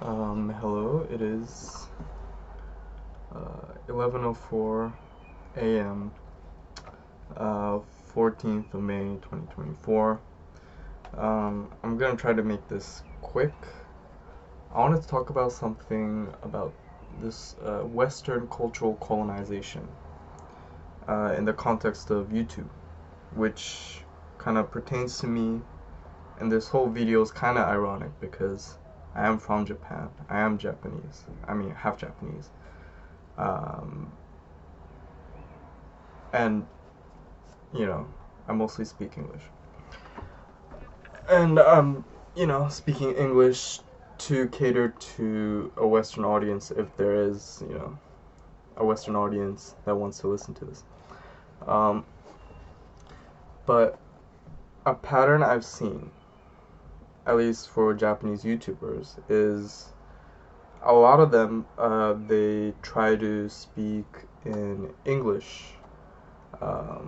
Hello, it is 11:04 a.m., 14th of May 2024. I'm gonna try to make this quick. I wanted to talk about something about this Western cultural colonization in the context of YouTube, which kind of pertains to me, and this whole video is kind of ironic because I am from Japan. I am Japanese. I mean, half Japanese. Um, and, I mostly speak English. And speaking English to cater to a Western audience if there is, a Western audience that wants to listen to this. But a pattern I've seen, at least for Japanese YouTubers, is a lot of them, they try to speak in English. I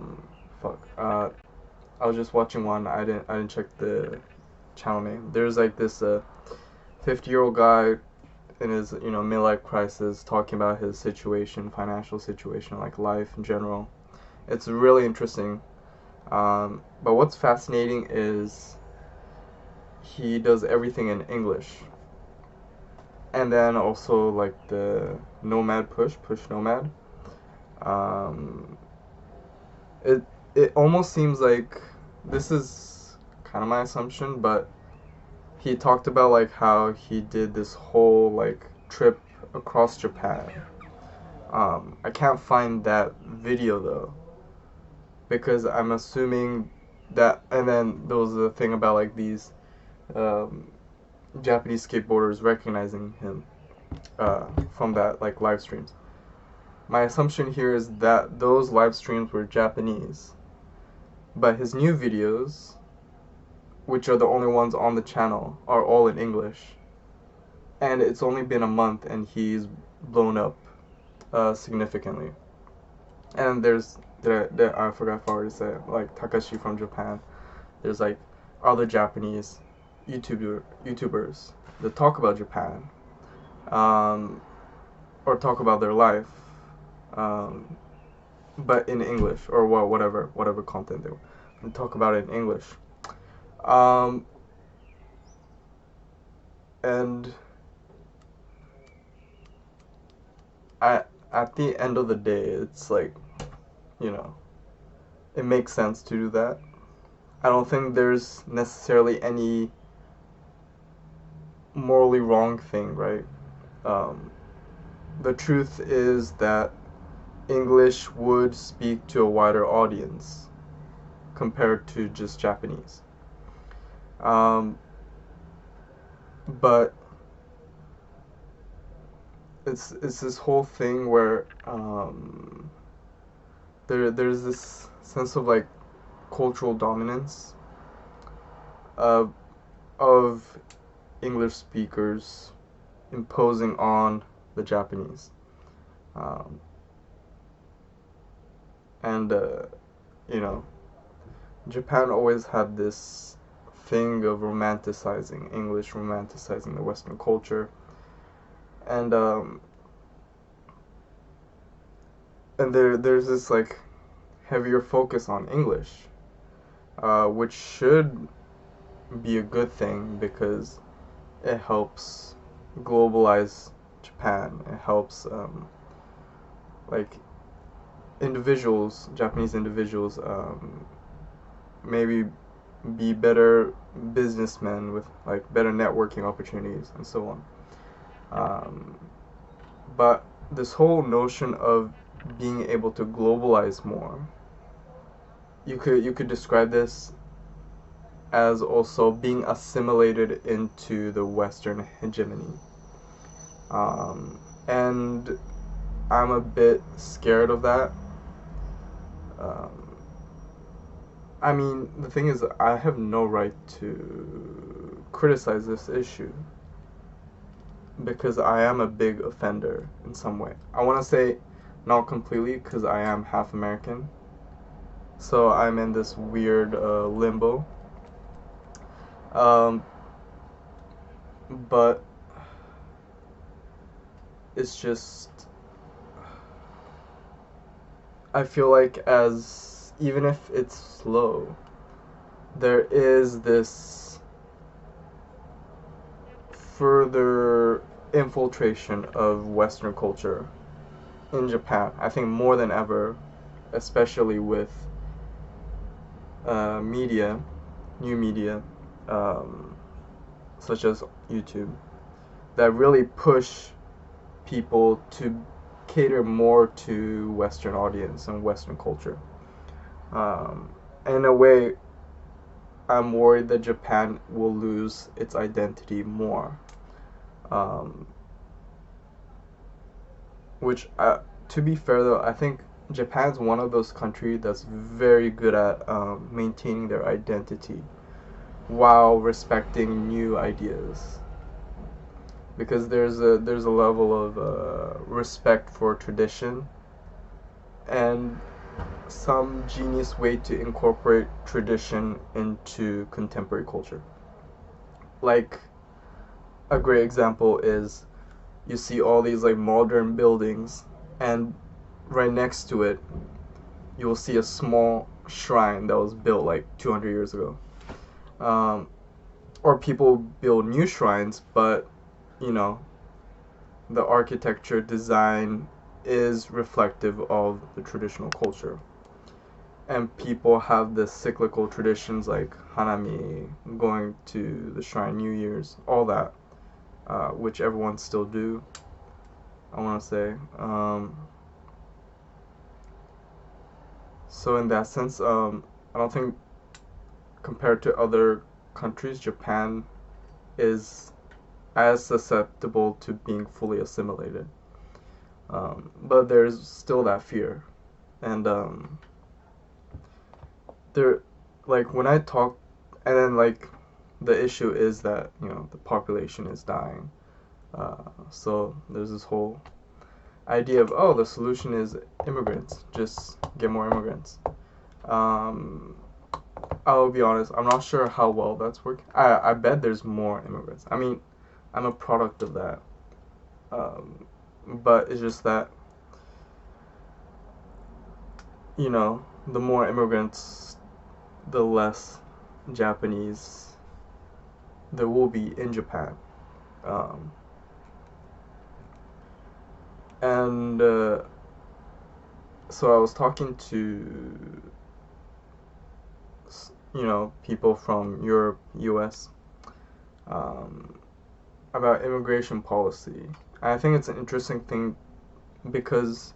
was just watching one. I didn't check the channel name. There's like this 50-year-old guy in his midlife crisis talking about his situation, financial situation, like life in general. It's really interesting. But what's fascinating is he does everything in English. And then also like the nomad push nomad. It it almost seems like, this is kind of my assumption, but he talked about like how he did this whole like trip across Japan. I can't find that video though, because I'm assuming that, and then there was the thing about like these Japanese skateboarders recognizing him from that like live streams. My assumption here is that those live streams were Japanese, but his new videos, which are the only ones on the channel, are all in English. And it's only been a month and he's blown up significantly. And there's I forgot if I already said, like Takashi from Japan. There's like other Japanese YouTubers that talk about Japan, or talk about their life, but in English, or whatever content they talk about it in English. And at the end of the day, it's like, it makes sense to do that. I don't think there's necessarily any morally wrong thing, right? The truth is that English would speak to a wider audience compared to just Japanese. But it's this whole thing where there's this sense of like cultural dominance of English speakers imposing on the Japanese. And Japan always had this thing of romanticizing English, romanticizing the Western culture, and there's this like heavier focus on English, which should be a good thing because it helps globalize Japan. It helps like Japanese individuals, maybe be better businessmen with like better networking opportunities and so on. But this whole notion of being able to globalize more, you could describe this as also being assimilated into the Western hegemony. And I'm a bit scared of that. I mean, the thing is, I have no right to criticize this issue because I am a big offender in some way. I want to say not completely because I am half American. So I'm in this weird limbo. But it's just, I feel like, as even if it's slow, there is this further infiltration of Western culture in Japan. I think more than ever, especially with media, new media, um, such as YouTube, that really push people to cater more to Western audience and Western culture. In a way, I'm worried that Japan will lose its identity more. Which, to be fair though, I think Japan's one of those countries that's very good at maintaining their identity while respecting new ideas. Because there's a level of respect for tradition and some genius way to incorporate tradition into contemporary culture. Like, a great example is you see all these like modern buildings, and right next to it you'll see a small shrine that was built like 200 years ago. Or people build new shrines, but you know, the architecture design is reflective of the traditional culture. And people have the cyclical traditions like Hanami, going to the shrine, New Year's, all that, which everyone still do, I want to say. So in that sense, I don't think, compared to other countries, Japan is as susceptible to being fully assimilated. But there's still that fear. And there, like, when I talk, and then like the issue is that, you know, the population is dying. So there's this whole idea of, oh, the solution is immigrants, just get more immigrants. I'll be honest, I'm not sure how well that's working. I bet there's more immigrants. I mean, I'm a product of that. But it's just that, you know, the more immigrants, the less Japanese there will be in Japan. And so I was talking to, you know, people from Europe, US, about immigration policy. I think it's an interesting thing because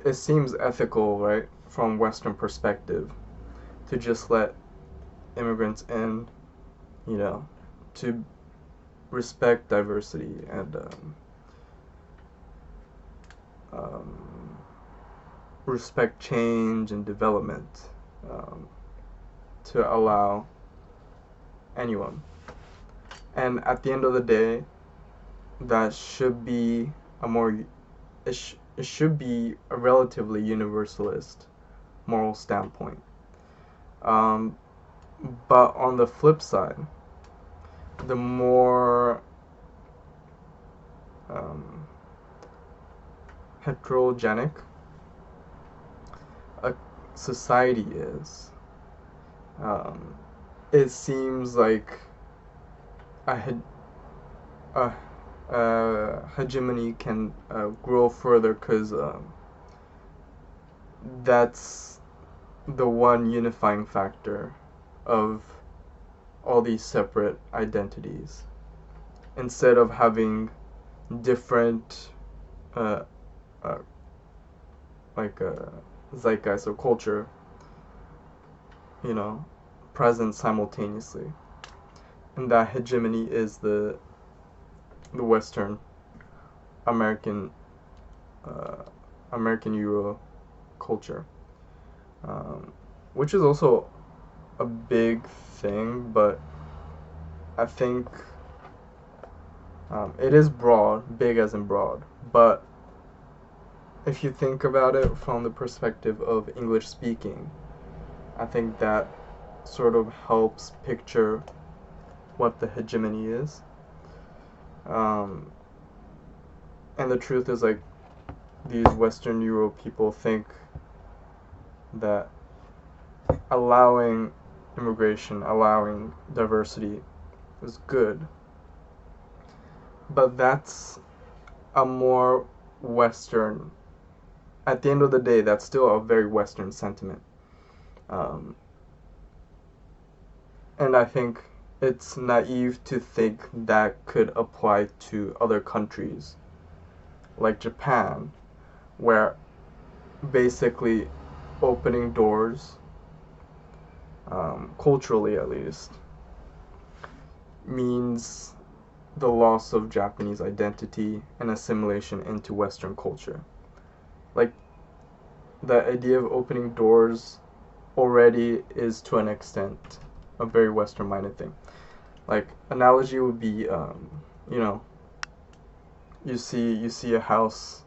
it seems ethical, right, from Western perspective, to just let immigrants in, you know, to respect diversity and respect change and development, to allow anyone. And at the end of the day, that should be a more, it should be a relatively universalist moral standpoint. But on the flip side, the more heterogenic a society is, it seems like a hegemony can grow further, because that's the one unifying factor of all these separate identities. Instead of having different zeitgeist or culture, you know, present simultaneously. And that hegemony is the Western American Euro culture, which is also a big thing, but I think it is broad, big as in broad. But if you think about it from the perspective of English speaking, I think that sort of helps picture what the hegemony is. And the truth is, like, these Western Euro people think that allowing immigration, allowing diversity is good. But that's a more Western, at the end of the day, that's still a very Western sentiment. And I think it's naive to think that could apply to other countries like Japan, where basically opening doors, culturally at least, means the loss of Japanese identity and assimilation into Western culture. Like, the idea of opening doors already is, to an extent, a very Western-minded thing. Like, analogy would be, you see a house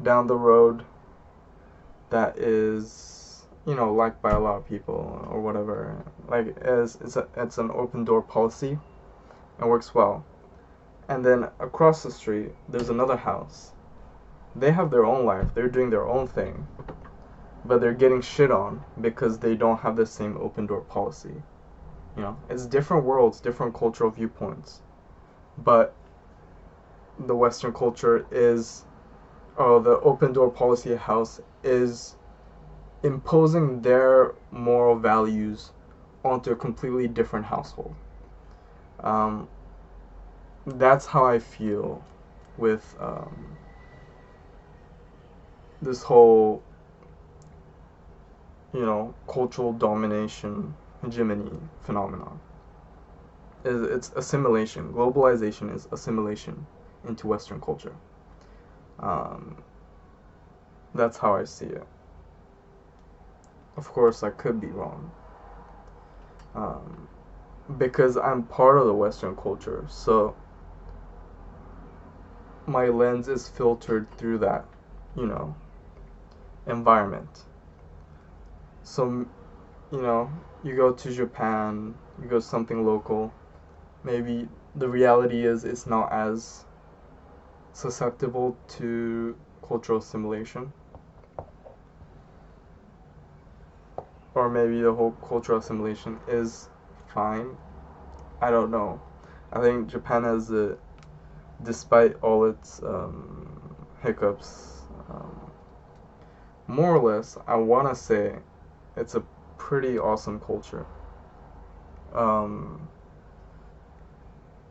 down the road that is, liked by a lot of people or whatever. Like, it's an open door policy and works well. And then across the street, there's another house. They have their own life. They're doing their own thing. But they're getting shit on because they don't have the same open door policy. It's different worlds, different cultural viewpoints. But the Western culture is, the open door policy house is imposing their moral values onto a completely different household. That's how I feel with this whole, cultural domination, hegemony phenomenon. It's assimilation. Globalization is assimilation into Western culture. That's how I see it. Of course, I could be wrong. Because I'm part of the Western culture, so my lens is filtered through that, environment. So, you go to Japan, you go to something local, maybe the reality is it's not as susceptible to cultural assimilation. Or maybe the whole cultural assimilation is fine. I don't know. I think Japan has, despite all its hiccups, more or less, I want to say it's a pretty awesome culture.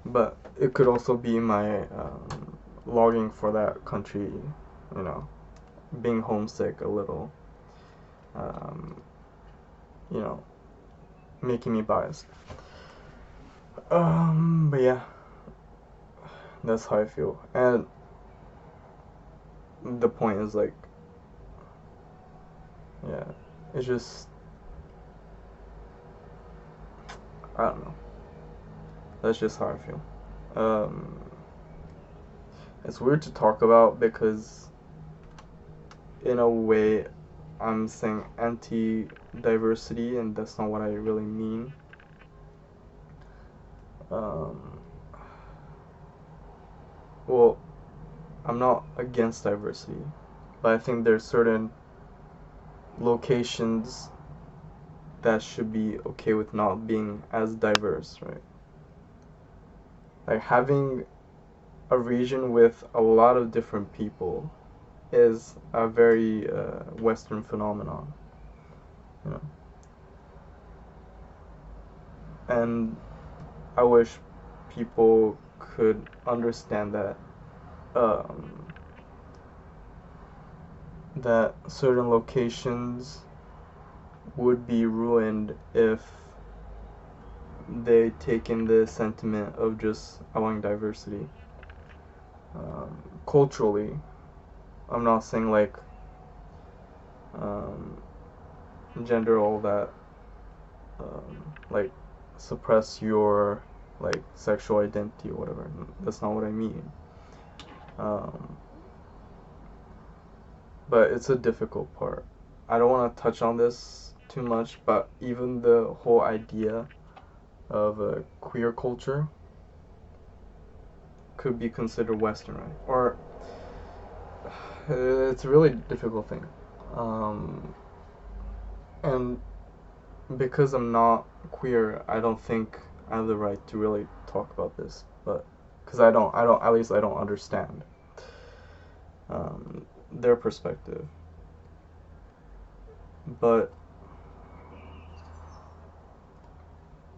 But it could also be my longing for that country, being homesick a little, making me biased. But yeah, that's how I feel. And the point is, like, yeah, it's just, I don't know. That's just how I feel. It's weird to talk about because, in a way, I'm saying anti-diversity, and that's not what I really mean. Well, I'm not against diversity, but I think there's certain locations that should be okay with not being as diverse, right? Like, having a region with a lot of different people is a very Western phenomenon, and I wish people could understand that that certain locations would be ruined if they take in the sentiment of just allowing diversity. Culturally, I'm not saying like gender, all that, like suppress your like sexual identity or whatever. That's not what I mean. But it's a difficult part. I don't want to touch on this too much, but even the whole idea of queer culture could be considered Western, right? Or it's a really difficult thing. And because I'm not queer, I don't think I have the right to really talk about this. But because at least I don't understand their perspective. But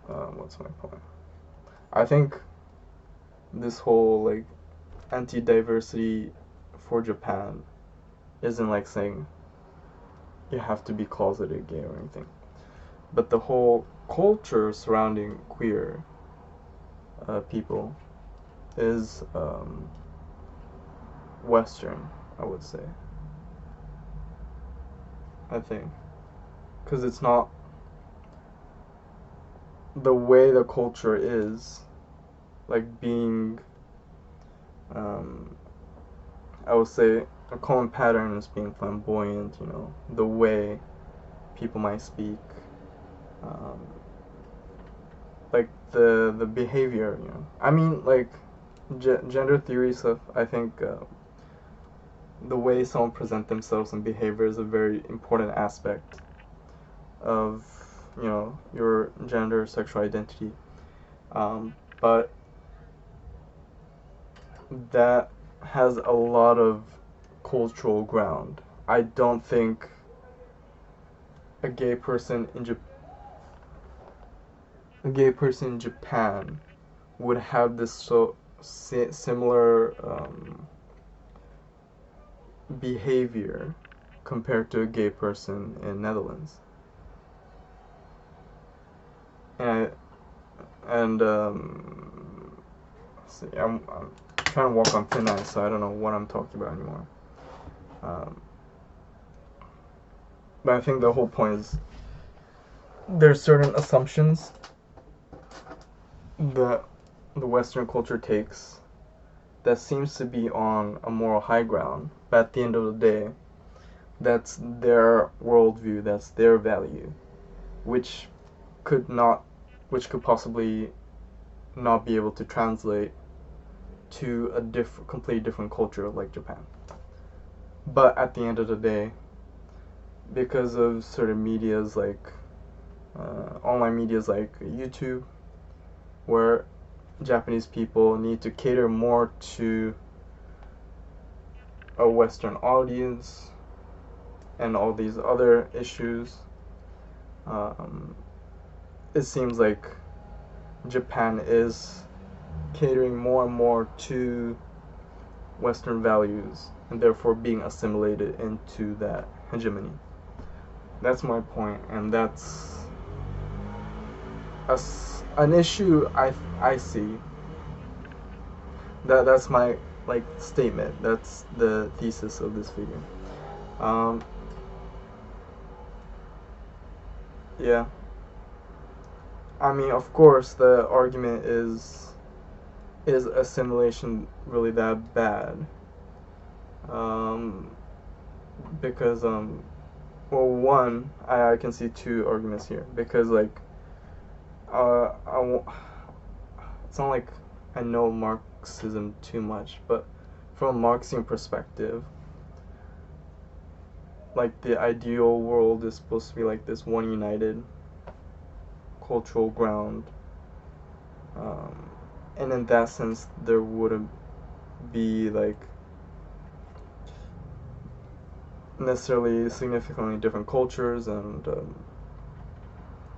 what's my point? I think this whole like anti-diversity for Japan isn't like saying you have to be closeted gay or anything, but the whole culture surrounding queer people is Western, I would say. I think, because it's not the way the culture is, like being, I would say a common pattern is being flamboyant, you know, the way people might speak, like the behavior, you know. I mean, like gender theory stuff. I think the way someone present themselves and behavior is a very important aspect of, you know, your gender, sexual identity. But that has a lot of cultural ground. I don't think a gay person in Japan would have this similar behavior compared to a gay person in Netherlands. And see, I'm trying to walk on thin ice, so I don't know what I'm talking about anymore. But I think the whole point is there's certain assumptions that the Western culture takes that seems to be on a moral high ground, but at the end of the day, that's their worldview, that's their value, which could possibly not be able to translate to a completely different culture like Japan. But at the end of the day, because of certain medias like online medias like YouTube, where Japanese people need to cater more to a Western audience and all these other issues, it seems like Japan is catering more and more to Western values and therefore being assimilated into that hegemony. That's my point, and that's an issue I see. That's my like statement. That's the thesis of this video. Yeah. I mean, of course, the argument is assimilation really that bad? Because well, one, I can see two arguments here, because like it's not like I know Marxism too much, but from a Marxian perspective, like the ideal world is supposed to be like this one united cultural ground, and in that sense there wouldn't be like necessarily significantly different cultures, and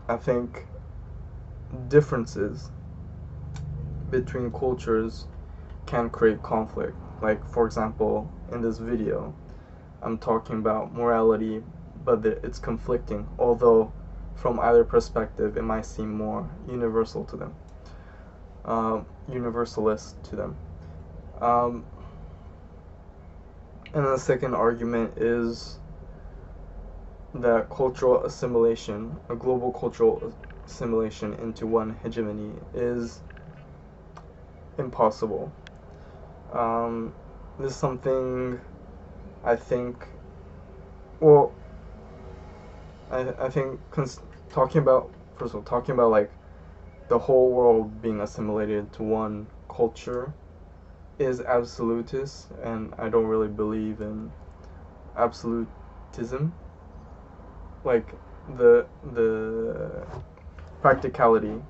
I think differences between cultures can create conflict. Like, for example, in this video I'm talking about morality, but it's conflicting, although from either perspective it might seem more universal to them, universalist to them. And the second argument is that cultural assimilation, a global cultural assimilation into one hegemony, is impossible. This is something I think, well, I think talking about like the whole world being assimilated to one culture is absolutist, and I don't really believe in absolutism, like the practicality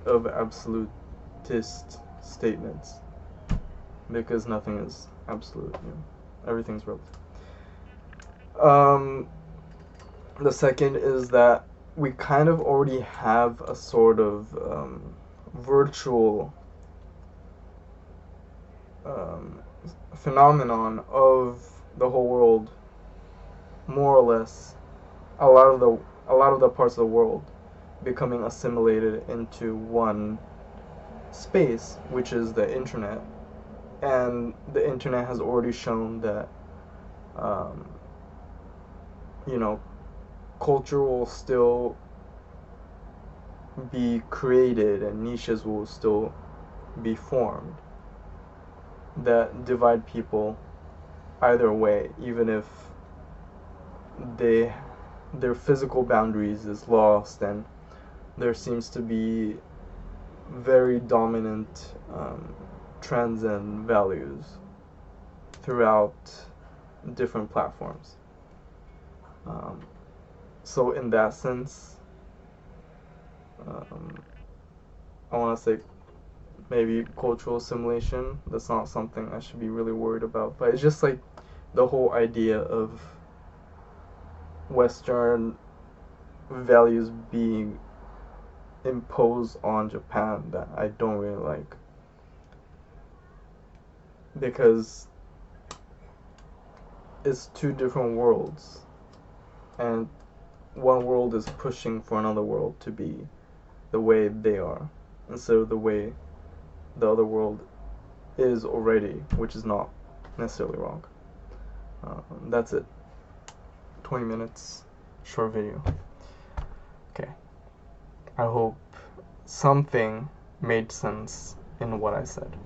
of absolutist statements, because nothing is absolute, everything's relative. The second is that we kind of already have a sort of virtual phenomenon of the whole world, more or less, a lot of the parts of the world becoming assimilated into one space, which is the internet. And the internet has already shown that culture will still be created and niches will still be formed that divide people either way, even if their physical boundaries is lost and there seems to be very dominant trends and values throughout different platforms. So in that sense, I want to say maybe cultural assimilation. That's not something I should be really worried about, but it's just like the whole idea of Western values being imposed on Japan that I don't really like, because it's two different worlds, and one world is pushing for another world to be the way they are instead of the way the other world is already, which is not necessarily wrong. That's it. 20 minutes, short video. Okay. I hope something made sense in what I said.